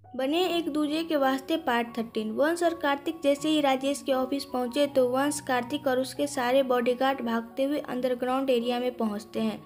बने एक दूजे के वास्ते पार्ट 13। वंश और कार्तिक जैसे ही राजेश के ऑफिस पहुंचे तो वंश, कार्तिक और उसके सारे बॉडीगार्ड भागते हुए अंडरग्राउंड एरिया में पहुंचते हैं।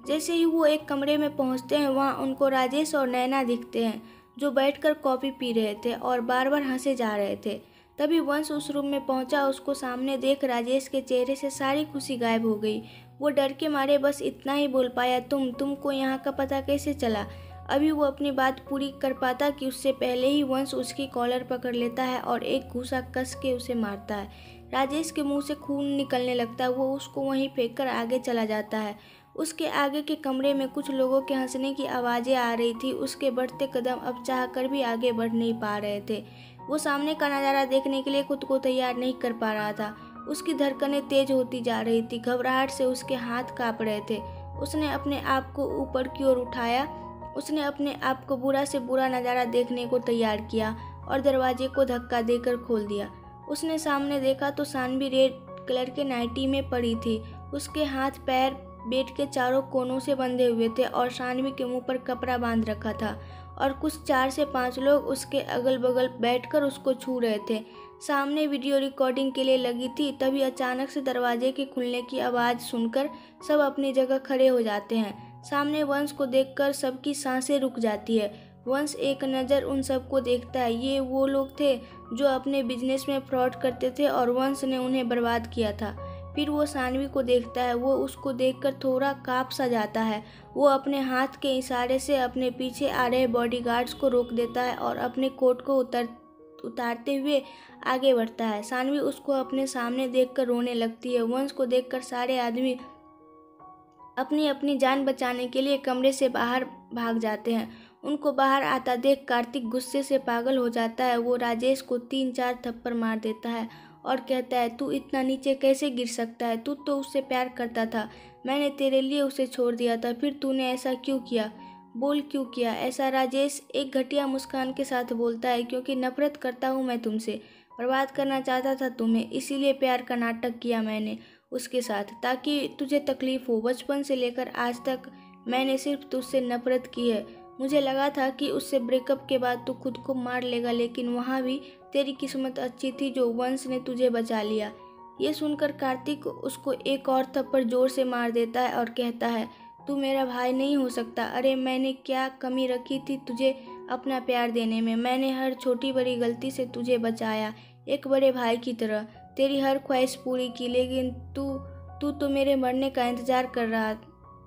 जैसे ही वो एक कमरे में पहुंचते हैं वहां उनको राजेश और नैना दिखते हैं, जो बैठकर कॉफ़ी पी रहे थे और बार बार हंसे जा रहे थे। तभी वंश उस रूम में पहुंचा। उसको सामने देख राजेश के चेहरे से सारी खुशी गायब हो गई। वो डर के मारे बस इतना ही बोल पाया, तुमको यहाँ का पता कैसे चला। अभी वो अपनी बात पूरी कर पाता कि उससे पहले ही वंश उसकी कॉलर पकड़ लेता है और एक घूंसा कस के उसे मारता है। राजेश के मुंह से खून निकलने लगता है। वो उसको वहीं फेंक कर आगे चला जाता है। उसके आगे के कमरे में कुछ लोगों के हंसने की आवाज़ें आ रही थी। उसके बढ़ते कदम अब चाह कर भी आगे बढ़ नहीं पा रहे थे। वो सामने का नज़ारा देखने के लिए खुद को तैयार नहीं कर पा रहा था। उसकी धड़कनें तेज होती जा रही थी। घबराहट से उसके हाथ काँप रहे थे। उसने अपने आप को ऊपर की ओर उठाया। उसने अपने आप को बुरा से बुरा नज़ारा देखने को तैयार किया और दरवाजे को धक्का देकर खोल दिया। उसने सामने देखा तो सानवी रेड कलर के नाइटी में पड़ी थी। उसके हाथ पैर बेड के चारों कोनों से बंधे हुए थे और सानवी के मुंह पर कपड़ा बांध रखा था और कुछ 4 से 5 लोग उसके अगल बगल बैठकर उसको छू रहे थे। सामने वीडियो रिकॉर्डिंग के लिए लगी थी। तभी अचानक से दरवाजे के खुलने की आवाज़ सुनकर सब अपनी जगह खड़े हो जाते हैं। सामने वंश को देखकर सबकी सांसें रुक जाती है। वंश एक नज़र उन सबको देखता है। ये वो लोग थे जो अपने बिजनेस में फ्रॉड करते थे और वंश ने उन्हें बर्बाद किया था। फिर वो सानवी को देखता है। वो उसको देखकर थोड़ा काँप सा जाता है। वो अपने हाथ के इशारे से अपने पीछे आ रहे बॉडीगार्ड्स को रोक देता है और अपने कोट को उतारते हुए आगे बढ़ता है। सानवी उसको अपने सामने देखकर रोने लगती है। वंश को देखकर सारे आदमी अपनी अपनी जान बचाने के लिए कमरे से बाहर भाग जाते हैं। उनको बाहर आता देख कार्तिक गुस्से से पागल हो जाता है। वो राजेश को 3-4 थप्पड़ मार देता है और कहता है, तू इतना नीचे कैसे गिर सकता है? तू तो उससे प्यार करता था। मैंने तेरे लिए उसे छोड़ दिया था, फिर तूने ऐसा क्यों किया? बोल क्यों किया ऐसा? राजेश एक घटिया मुस्कान के साथ बोलता है, क्योंकि नफरत करता हूँ मैं तुमसे। बर्बाद करना चाहता था तुम्हें, इसीलिए प्यार का नाटक किया मैंने उसके साथ, ताकि तुझे तकलीफ हो। बचपन से लेकर आज तक मैंने सिर्फ तुझसे नफरत की है। मुझे लगा था कि उससे ब्रेकअप के बाद तू खुद को मार लेगा, लेकिन वहाँ भी तेरी किस्मत अच्छी थी जो वंश ने तुझे बचा लिया। ये सुनकर कार्तिक उसको एक और थप्पड़ जोर से मार देता है और कहता है, तू मेरा भाई नहीं हो सकता। अरे मैंने क्या कमी रखी थी तुझे अपना प्यार देने में? मैंने हर छोटी बड़ी गलती से तुझे बचाया, एक बड़े भाई की तरह तेरी हर ख्वाहिश पूरी की, लेकिन तू तो मेरे मरने का इंतज़ार कर रहा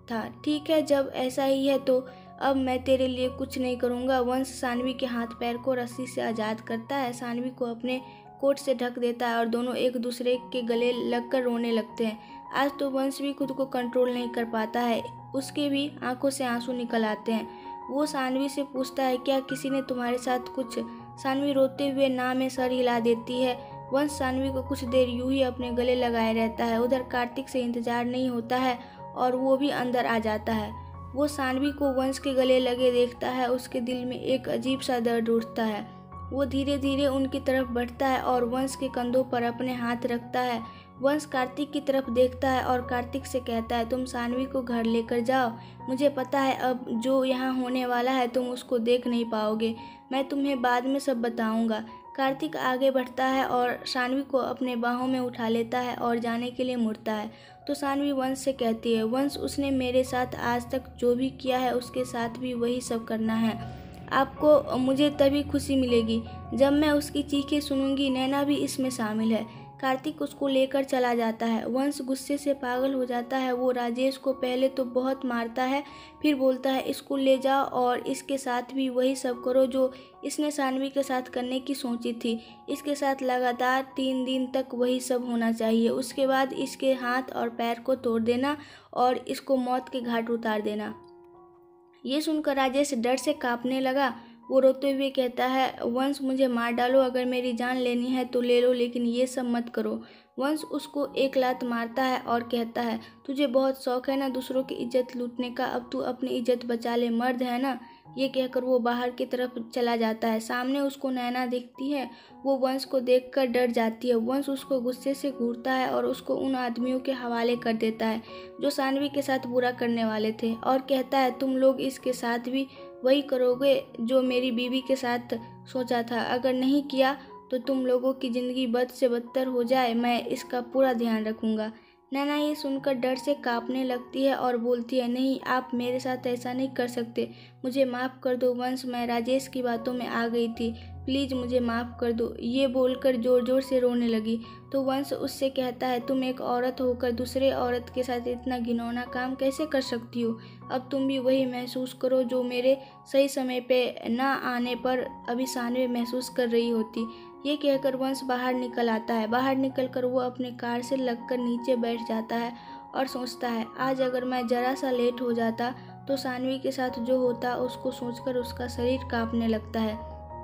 था। ठीक है, जब ऐसा ही है तो अब मैं तेरे लिए कुछ नहीं करूँगा। वंश सानवी के हाथ पैर को रस्सी से आज़ाद करता है, सानवी को अपने कोट से ढक देता है और दोनों एक दूसरे के गले लगकर रोने लगते हैं। आज तो वंश भी खुद को कंट्रोल नहीं कर पाता है। उसके भी आंखों से आंसू निकल आते हैं। वो सानवी से पूछता है, क्या किसी ने तुम्हारे साथ कुछ? सानवी रोते हुए ना में सर हिला देती है। वंश सानवी को कुछ देर यूं ही अपने गले लगाए रहता है। उधर कार्तिक से इंतजार नहीं होता है और वो भी अंदर आ जाता है। वो सानवी को वंश के गले लगे देखता है। उसके दिल में एक अजीब सा दर्द उठता है। वो धीरे धीरे उनकी तरफ बढ़ता है और वंश के कंधों पर अपने हाथ रखता है। वंश कार्तिक की तरफ देखता है और कार्तिक से कहता है, तुम सानवी को घर लेकर जाओ। मुझे पता है अब जो यहाँ होने वाला है तुम उसको देख नहीं पाओगे। मैं तुम्हें बाद में सब बताऊँगा। कार्तिक आगे बढ़ता है और सानवी को अपने बाहों में उठा लेता है और जाने के लिए मुड़ता है तो सानवी वंश से कहती है, वंश उसने मेरे साथ आज तक जो भी किया है उसके साथ भी वही सब करना है। आपको मुझे तभी खुशी मिलेगी जब मैं उसकी चीखें सुनूंगी। नैना भी इसमें शामिल है। कार्तिक उसको लेकर चला जाता है। वंश गुस्से से पागल हो जाता है। वो राजेश को पहले तो बहुत मारता है, फिर बोलता है इसको ले जाओ और इसके साथ भी वही सब करो जो इसने सानवी के साथ करने की सोची थी। इसके साथ लगातार 3 दिन तक वही सब होना चाहिए। उसके बाद इसके हाथ और पैर को तोड़ देना और इसको मौत के घाट उतार देना। ये सुनकर राजेश डर से कांपने लगा। वो रोते हुए कहता है, वंश मुझे मार डालो, अगर मेरी जान लेनी है तो ले लो, लेकिन ये सब मत करो। वंश उसको एक लात मारता है और कहता है, तुझे बहुत शौक है ना दूसरों की इज्जत लूटने का, अब तू अपनी इज्जत बचा ले, मर्द है ना। ये कहकर वो बाहर की तरफ चला जाता है। सामने उसको नैना दिखती है। वो वंश को देखकर डर जाती है। वंश उसको गुस्से से घूरता है और उसको उन आदमियों के हवाले कर देता है जो सानवी के साथ बुरा करने वाले थे और कहता है, तुम लोग इसके साथ भी वही करोगे जो मेरी बीवी के साथ सोचा था। अगर नहीं किया तो तुम लोगों की ज़िंदगी बद से बदतर हो जाए, मैं इसका पूरा ध्यान रखूँगा। नैना ये सुनकर डर से काँपने लगती है और बोलती है, नहीं, आप मेरे साथ ऐसा नहीं कर सकते, मुझे माफ़ कर दो वंश, मैं राजेश की बातों में आ गई थी, प्लीज़ मुझे माफ़ कर दो। ये बोलकर ज़ोर ज़ोर से रोने लगी तो वंश उससे कहता है, तुम एक औरत होकर दूसरे औरत के साथ इतना घिनौना काम कैसे कर सकती हो? अब तुम भी वही महसूस करो जो मेरे सही समय पे ना आने पर अभी सानवी महसूस कर रही होती। ये कहकर वंश बाहर निकल आता है। बाहर निकलकर वो अपने कार से लगकर नीचे बैठ जाता है और सोचता है, आज अगर मैं ज़रा सा लेट हो जाता तो सानवी के साथ जो होता, उसको सोचकर उसका शरीर कांपने लगता है।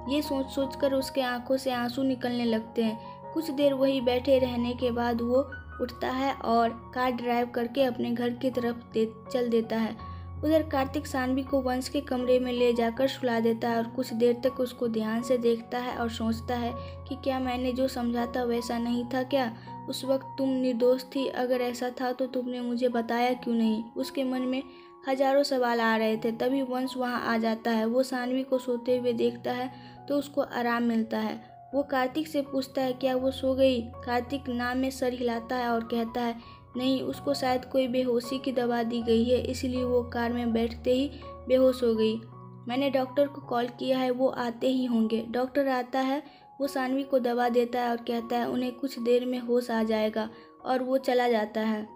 ये सोच कर उसके आंखों से आंसू निकलने लगते हैं। कुछ देर वहीं बैठे रहने के बाद वो उठता है और कार ड्राइव करके अपने घर की तरफ चल देता है। उधर कार्तिक सानवी को वंश के कमरे में ले जाकर सुला देता है और कुछ देर तक उसको ध्यान से देखता है और सोचता है कि क्या मैंने जो समझा था वैसा नहीं था क्या? उस वक्त तुम निर्दोष थी, अगर ऐसा था तो तुमने मुझे बताया क्यों नहीं? उसके मन में हजारों सवाल आ रहे थे। तभी वंश वहाँ आ जाता है। वो सानवी को सोते हुए देखता है तो उसको आराम मिलता है। वो कार्तिक से पूछता है, क्या वो सो गई? कार्तिक नाम में सर हिलाता है और कहता है, नहीं, उसको शायद कोई बेहोशी की दवा दी गई है, इसलिए वो कार में बैठते ही बेहोश हो गई। मैंने डॉक्टर को कॉल किया है, वो आते ही होंगे। डॉक्टर आता है, वो सानवी को दवा देता है और कहता है उन्हें कुछ देर में होश आ जाएगा, और वो चला जाता है।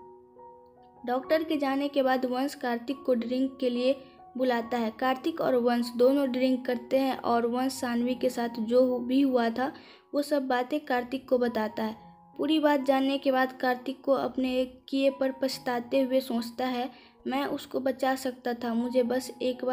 डॉक्टर के जाने के बाद वंश कार्तिक को ड्रिंक के लिए बुलाता है। कार्तिक और वंश दोनों ड्रिंक करते हैं और वंश सानवी के साथ जो भी हुआ था वो सब बातें कार्तिक को बताता है। पूरी बात जानने के बाद कार्तिक को अपने किए पर पछताते हुए सोचता है, मैं उसको बचा सकता था, मुझे बस एक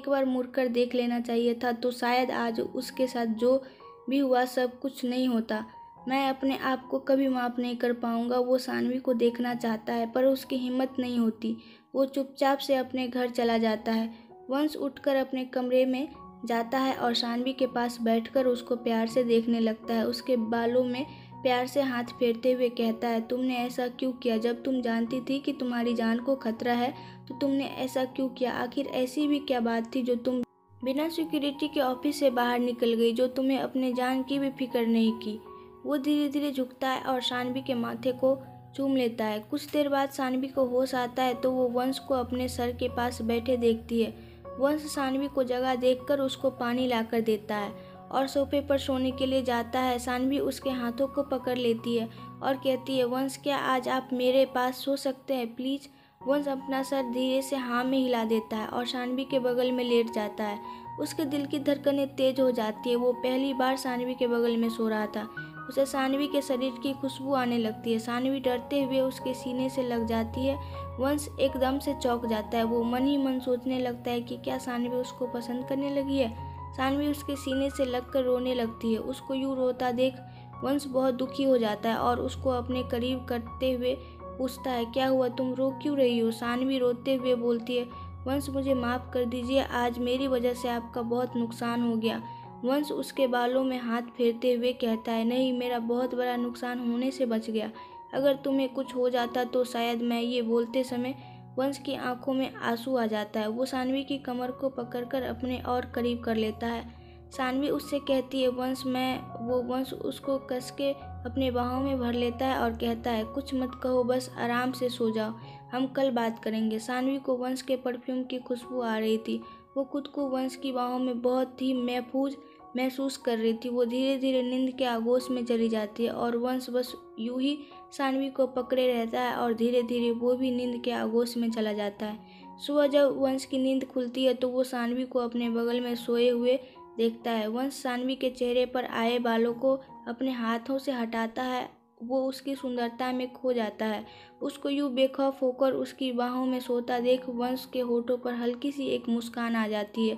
बार मुड़कर देख लेना चाहिए था, तो शायद आज उसके साथ जो भी हुआ सब कुछ नहीं होता। मैं अपने आप को कभी माफ़ नहीं कर पाऊंगा। वो सानवी को देखना चाहता है पर उसकी हिम्मत नहीं होती। वो चुपचाप से अपने घर चला जाता है। वंश उठकर अपने कमरे में जाता है और सानवी के पास बैठकर उसको प्यार से देखने लगता है। उसके बालों में प्यार से हाथ फेरते हुए कहता है, तुमने ऐसा क्यों किया? जब तुम जानती थी कि तुम्हारी जान को खतरा है तो तुमने ऐसा क्यों किया? आखिर ऐसी भी क्या बात थी जो तुम बिना सिक्योरिटी के ऑफिस से बाहर निकल गई, जो तुम्हें अपने जान की भी फिक्र नहीं की? वो धीरे धीरे झुकता है और सानवी के माथे को चूम लेता है। कुछ देर बाद सानवी को होश आता है तो वो वंश को अपने सर के पास बैठे देखती है। वंश सानवी को जगह देखकर उसको पानी लाकर देता है और सोफे पर सोने के लिए जाता है। सानवी उसके हाथों को पकड़ लेती है और कहती है, वंश, क्या आज आप मेरे पास सो सकते हैं प्लीज़? वंश अपना सर धीरे से हाँ में हिला देता है और सानवी के बगल में लेट जाता है। उसके दिल की धड़कनें तेज हो जाती है। वो पहली बार सानवी के बगल में सो रहा था। उसे सानवी के शरीर की खुशबू आने लगती है। सानवी डरते हुए उसके सीने से लग जाती है। वंश एकदम से चौंक जाता है। वो मन ही मन सोचने लगता है कि क्या सानवी उसको पसंद करने लगी है। सानवी उसके सीने से लगकर रोने लगती है। उसको यूँ रोता देख वंश बहुत दुखी हो जाता है और उसको अपने करीब करते हुए पूछता है, क्या हुआ, तुम रो क्यों रही हो? सानवी रोते हुए बोलती है, वंश, मुझे माफ़ कर दीजिए, आज मेरी वजह से आपका बहुत नुकसान हो गया। वंश उसके बालों में हाथ फेरते हुए कहता है, नहीं, मेरा बहुत बड़ा नुकसान होने से बच गया। अगर तुम्हें कुछ हो जाता तो शायद मैं। ये बोलते समय वंश की आंखों में आंसू आ जाता है। वो सानवी की कमर को पकड़कर अपने और करीब कर लेता है। सानवी उससे कहती है, वंश, मैं। वो वंश उसको कस के अपने बाहों में भर लेता है और कहता है, कुछ मत कहो, बस आराम से सो जाओ, हम कल बात करेंगे। सानवी को वंश के परफ्यूम की खुशबू आ रही थी। वो खुद को वंश की बाहों में बहुत ही महफूज महसूस कर रही थी। वो धीरे धीरे नींद के आगोश में चली जाती है और वंश बस यूं ही सानवी को पकड़े रहता है और धीरे धीरे वो भी नींद के आगोश में चला जाता है। सुबह जब वंश की नींद खुलती है तो वो सानवी को अपने बगल में सोए हुए देखता है। वंश सानवी के चेहरे पर आए बालों को अपने हाथों से हटाता है। वो उसकी सुंदरता में खो जाता है। उसको यूँ बेखौफ होकर उसकी बाहों में सोता देख वंश के होठों पर हल्की सी एक मुस्कान आ जाती है।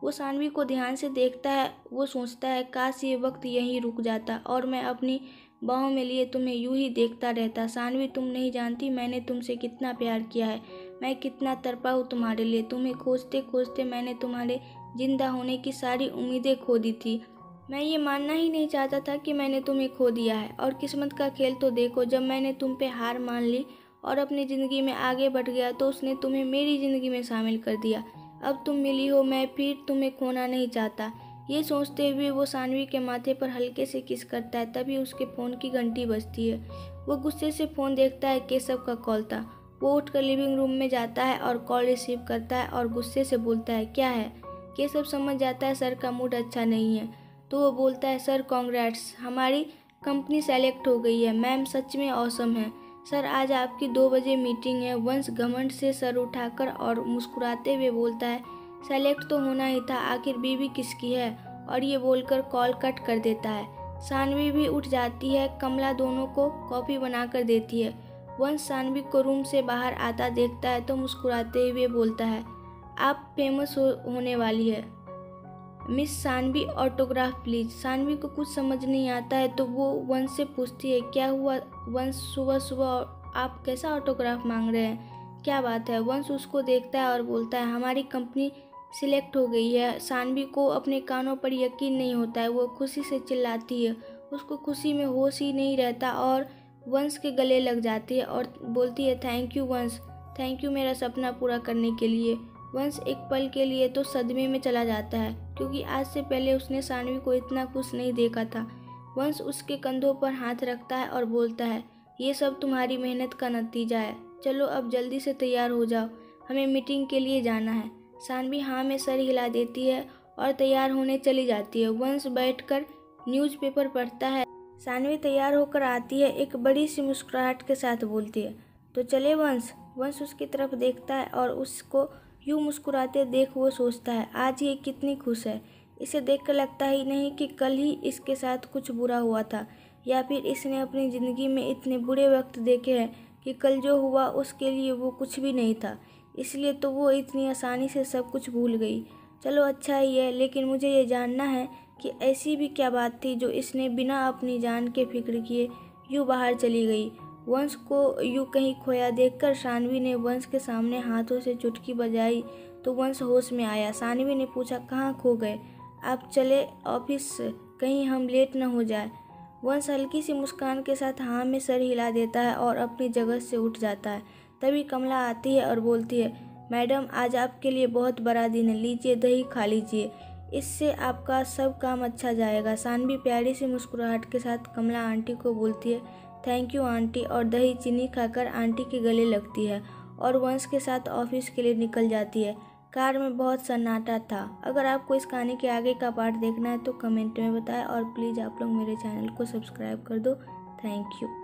वो सानवी को ध्यान से देखता है। वो सोचता है, काश ये वक्त यहीं रुक जाता और मैं अपनी बाहों में लिए तुम्हें यूं ही देखता रहता। सानवी, तुम नहीं जानती मैंने तुमसे कितना प्यार किया है, मैं कितना तड़पा हूँ तुम्हारे लिए। तुम्हें खोजते खोजते मैंने तुम्हारे जिंदा होने की सारी उम्मीदें खो दी थी। मैं ये मानना ही नहीं चाहता था कि मैंने तुम्हें खो दिया है। और किस्मत का खेल तो देखो, जब मैंने तुम पे हार मान ली और अपनी ज़िंदगी में आगे बढ़ गया तो उसने तुम्हें मेरी ज़िंदगी में शामिल कर दिया। अब तुम मिली हो, मैं फिर तुम्हें खोना नहीं चाहता। ये सोचते हुए वो सानवी के माथे पर हल्के से किस करता है। तभी उसके फ़ोन की घंटी बजती है। वो गुस्से से फ़ोन देखता है। केशव का कॉल था। वो उठकर लिविंग रूम में जाता है और कॉल रिसीव करता है और गुस्से से बोलता है, क्या है? केशव समझ जाता है सर का मूड अच्छा नहीं है, तो वो बोलता है, सर कॉन्ग्रेट्स, हमारी कंपनी सेलेक्ट हो गई है। मैम सच में ऑसम है। सर आज आपकी 2 बजे मीटिंग है। वंश घमंड से सर उठाकर और मुस्कुराते हुए बोलता है, सेलेक्ट तो होना ही था, आखिर बीवी किसकी है? और ये बोलकर कॉल कट कर देता है। सानवी भी उठ जाती है। कमला दोनों को कॉफ़ी बनाकर देती है। वंश सानवी को रूम से बाहर आता देखता है तो मुस्कुराते हुए बोलता है, आप फेमस होने वाली है। Miss Saanvi autograph please. Saanvi को कुछ समझ नहीं आता है तो वो वंश से पूछती है, क्या हुआ वंश, सुबह सुबह आप कैसा ऑटोग्राफ मांग रहे हैं? क्या बात है? वंश उसको देखता है और बोलता है, हमारी कंपनी सिलेक्ट हो गई है। सानवी को अपने कानों पर यकीन नहीं होता है। वो खुशी से चिल्लाती है। उसको खुशी में होश ही नहीं रहता और वंश के गले लग जाती है और बोलती है, थैंक यू वंश, थैंक यू मेरा सपना पूरा करने के लिए। वंश एक पल के लिए तो सदमे में चला जाता है, क्योंकि आज से पहले उसने सानवी को इतना खुश नहीं देखा था। वंश उसके कंधों पर हाथ रखता है और बोलता है, ये सब तुम्हारी मेहनत का नतीजा है। चलो अब जल्दी से तैयार हो जाओ, हमें मीटिंग के लिए जाना है। सानवी हाँ में सर हिला देती है और तैयार होने चली जाती है। वंश बैठकर न्यूज़पेपर पढ़ता है। सानवी तैयार होकर आती है। एक बड़ी सी मुस्कुराहट के साथ बोलती है, तो चले वंश। वंश उसकी तरफ देखता है और उसको यूँ मुस्कुराते देख वो सोचता है, आज ये कितनी खुश है। इसे देखकर लगता ही नहीं कि कल ही इसके साथ कुछ बुरा हुआ था, या फिर इसने अपनी ज़िंदगी में इतने बुरे वक्त देखे हैं कि कल जो हुआ उसके लिए वो कुछ भी नहीं था। इसलिए तो वो इतनी आसानी से सब कुछ भूल गई। चलो अच्छा ही है, लेकिन मुझे ये जानना है कि ऐसी भी क्या बात थी जो इसने बिना अपनी जान के फिक्र किए यूँ बाहर चली गई। वंश को यूँ कहीं खोया देखकर सानवी ने वंश के सामने हाथों से चुटकी बजाई तो वंश होश में आया। सानवी ने पूछा, कहाँ खो गए? आप चले ऑफिस, कहीं हम लेट न हो जाए। वंश हल्की सी मुस्कान के साथ हाँ में सर हिला देता है और अपनी जगह से उठ जाता है। तभी कमला आती है और बोलती है, मैडम आज आपके लिए बहुत बड़ा दिन है, लीजिए दही खा लीजिए, इससे आपका सब काम अच्छा जाएगा। सानवी प्यारी सी मुस्कुराहट के साथ कमला आंटी को बोलती है, थैंक यू आंटी, और दही चीनी खाकर आंटी के गले लगती है और वंश के साथ ऑफिस के लिए निकल जाती है। कार में बहुत सन्नाटा था। अगर आपको इस कहानी के आगे का पार्ट देखना है तो कमेंट में बताएं और प्लीज़ आप लोग मेरे चैनल को सब्सक्राइब कर दो। Thank you.